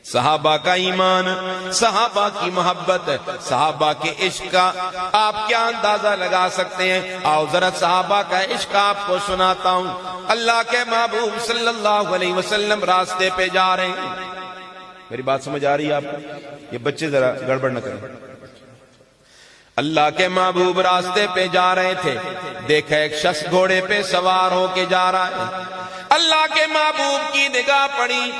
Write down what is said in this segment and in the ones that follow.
صحابہ کا ایمان، صحابہ کی محبت، صحابہ کے عشق کا آپ کیا اندازہ لگا سکتے ہیں؟ آؤ ذرا صحابہ کا عشق آپ کو سناتا ہوں۔ اللہ کے محبوب صلی اللہ علیہ وسلم راستے پہ جا رہے ہیں، میری بات سمجھ آ رہی ہے آپ کو؟ یہ بچے ذرا گڑبڑ نہ کریں۔ اللہ کے محبوب راستے پہ جا رہے تھے، دیکھا ایک شخص گھوڑے پہ سوار ہو کے جا رہا ہے۔ اللہ کے محبوب کی نگاہ پڑی،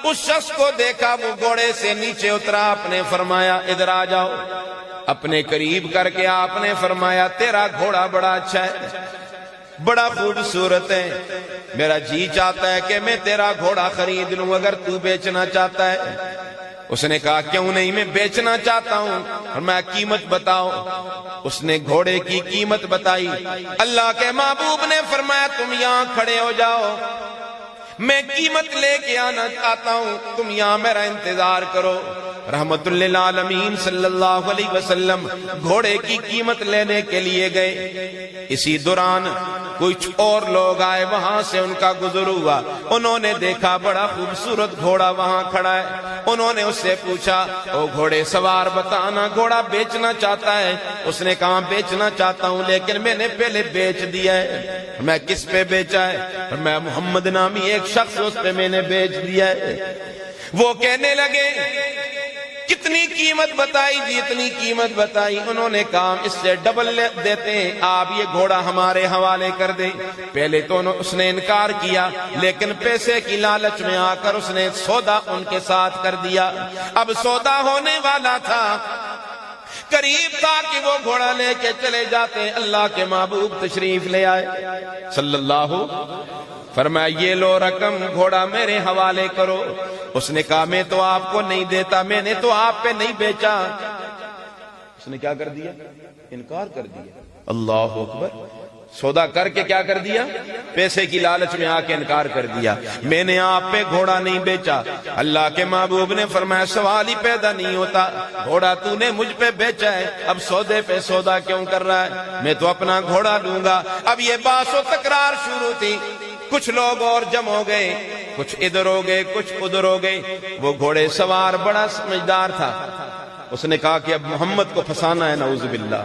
اس شخص کو دیکھا، وہ گھوڑے سے نیچے اترا، آپ نے فرمایا ادھر آ جاؤ۔ اپنے قریب کر کے آپ نے فرمایا تیرا گھوڑا بڑا اچھا ہے، بڑا خوبصورت ہے، میرا جی چاہتا ہے کہ میں تیرا گھوڑا خرید لوں اگر تو بیچنا چاہتا ہے۔ اس نے کہا کیوں نہیں، میں بیچنا چاہتا ہوں۔ فرمایا قیمت بتاؤ۔ اس نے گھوڑے کی قیمت بتائی۔ اللہ کے محبوب نے فرمایا تم یہاں کھڑے ہو جاؤ، میں قیمت لے کے آنا چاہتا ہوں، تم یہاں میرا انتظار کرو۔ رحمت للعالمین صلی اللہ علیہ وسلم گھوڑے کی قیمت لینے کے لیے گئے۔ اسی دوران کچھ اور لوگ آئے، وہاں سے ان کا گزر ہوا، انہوں نے دیکھا بڑا خوبصورت گھوڑا وہاں کھڑا ہے۔ انہوں نے اس سے پوچھا او گھوڑے سوار بتانا گھوڑا بیچنا چاہتا ہے؟ اس نے کہا بیچنا چاہتا ہوں لیکن میں نے پہلے بیچ دیا ہے۔ میں کس پہ بیچا ہے؟ میں محمد نامی ایک شخص اس پہ میں نے بیچ دیا ہے۔ وہ کہنے لگے کتنی قیمت بتائی؟ جی اتنی قیمت بتائی۔ انہوں نے کہا اس سے ڈبل دیتے ہیں، آپ یہ گھوڑا ہمارے حوالے کر دیں۔ پہلے تو اس نے انکار کیا، لیکن پیسے کی لالچ میں آ کر اس نے سودا ان کے ساتھ کر دیا۔ اب سودا ہونے والا تھا، قریب تھا کہ وہ گھوڑا لے کے چلے جاتے، اللہ کے محبوب تشریف لے آئے صلی اللہ۔ فرمایا یہ لو رقم، گھوڑا میرے حوالے کرو۔ اس نے کہا میں تو آپ کو نہیں دیتا، میں نے تو آپ پہ نہیں بیچا۔ اس نے کیا کر دیا؟ انکار کر دیا۔ اللہ اکبر، سودا کر کے کیا کر دیا؟ پیسے کی لالچ میں آ کے انکار کر دیا، میں نے آپ پہ گھوڑا نہیں بیچا۔ اللہ کے محبوب نے فرمایا سوال ہی پیدا نہیں ہوتا، گھوڑا تو نے مجھ پہ بیچا ہے، اب سودے پہ سودا کیوں کر رہا ہے؟ میں تو اپنا گھوڑا لوں گا۔ اب یہ بحث و تکرار شروع تھی، کچھ لوگ اور جمع ہو گئے، کچھ ادھر ہو گئے، کچھ ادھر ہو گئے۔ وہ گھوڑے سوار بڑا سمجھدار تھا، اس نے کہا کہ اب محمد کو پھنسانا ہے، نعوذ باللہ۔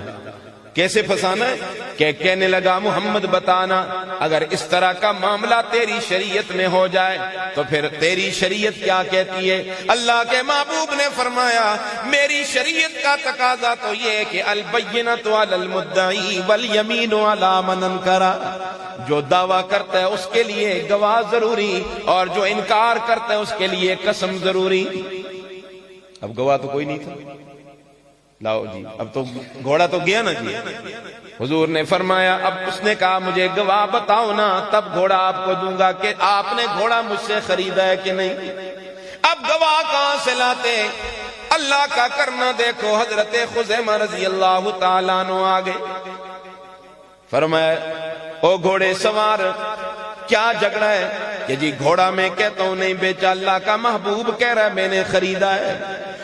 کیسے پھنسانا ہے؟ کہ کہنے لگا محمد بتانا اگر اس طرح کا معاملہ تیری شریعت میں ہو جائے تو پھر تیری شریعت کیا کہتی ہے؟ اللہ کے محبوب نے فرمایا میری شریعت کا تقاضا تو یہ ہے کہ البینۃ علی المدعی والیمین علی من انکر، جو دعویٰ کرتا ہے اس کے لیے گواہ ضروری، اور جو انکار کرتا ہے اس کے لیے قسم ضروری۔ اب گواہ تو کوئی نہیں تھا، لاؤ جی، اب تو گھوڑا تو گیا نا جی۔ حضور نے فرمایا اب اس نے کہا مجھے گواہ بتاؤ نا، تب گھوڑا آپ کو دوں گا کہ آپ نے گھوڑا مجھ سے خریدا ہے کہ نہیں۔ اب گواہ کہاں سے لاتے؟ اللہ کا کرنا دیکھو، حضرت خزیمہ رضی اللہ تعالیٰ عنہ آگے فرمایا او گھوڑے سوار کیا جھگڑا ہے؟ کہ جی گھوڑا میں کہتا ہوں نہیں بیچا، اللہ کا محبوب کہہ رہا ہے میں نے خریدا ہے،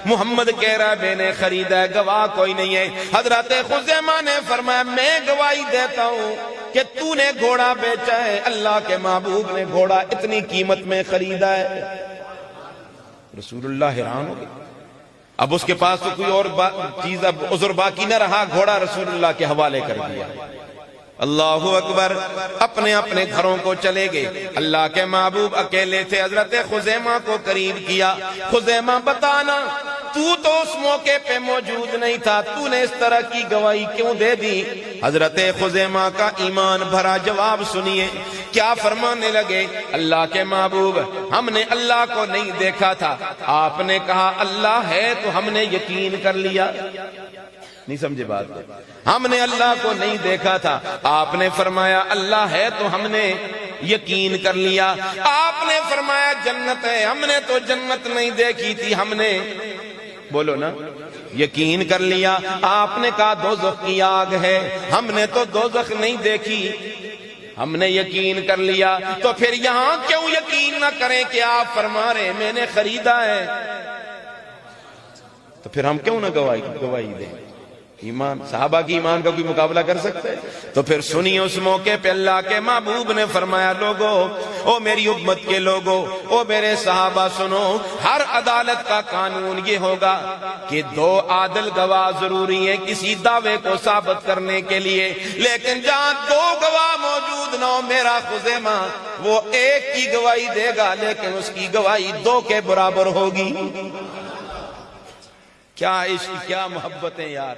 محمد کہہ رہا ہے میں نے خریدا ہے، گواہ کوئی نہیں ہے۔ حضرت خزیمہ نے فرمایا میں گواہی دیتا ہوں کہ تو نے گھوڑا بیچا ہے، اللہ کے محبوب نے گھوڑا اتنی قیمت میں خریدا ہے۔ رسول اللہ حیران ہو گئے، اب اس کے پاس تو کوئی اور چیز اب عذر باقی نہ رہا، گھوڑا رسول اللہ کے حوالے کر دیا۔ اللہ اکبر، اپنے اپنے گھروں کو چلے گئے۔ اللہ کے محبوب اکیلے تھے، حضرت خزیمہ کو قریب کیا، خزیمہ بتانا تو اس موقع پہ موجود نہیں تھا، تو نے اس طرح کی گواہی کیوں دے دی؟ حضرت خزیمہ کا ایمان بھرا جواب سنیے، کیا فرمانے لگے؟ اللہ کے محبوب ہم نے اللہ کو نہیں دیکھا تھا، آپ نے کہا اللہ ہے تو ہم نے یقین کر لیا۔ نہیں سمجھے بات؟ ہم نے اللہ کو نہیں دیکھا تھا، آپ نے فرمایا اللہ ہے تو ہم نے یقین کر لیا۔ آپ نے فرمایا جنت ہے، ہم نے تو جنت نہیں دیکھی تھی، ہم نے بولو نا یقین کر لیا۔ آپ نے کہا دوزخ کی آگ ہے، ہم نے تو دوزخ نہیں دیکھی، ہم نے یقین کر لیا۔ تو پھر یہاں کیوں یقین نہ کریں کہ آپ فرما رہے میں نے خریدا ہے؟ تو پھر ہم کیوں نہ گواہی دیں؟ ایمان صحابہ کی ایمان کا کوئی مقابلہ کر سکتے؟ تو پھر سنی اس موقع پہ اللہ کے محبوب نے فرمایا لوگو، او میری امت کے لوگو، او میرے صحابہ سنو، ہر عدالت کا قانون یہ ہوگا کہ 2 عادل گواہ ضروری ہیں کسی دعوے کو ثابت کرنے کے لیے، لیکن جہاں 2 گواہ موجود نہ ہو، میرا خزیمہ وہ 1 کی گواہی دے گا لیکن اس کی گواہی 2 کے برابر ہوگی۔ کیا عشق، کیا محبتیں یار۔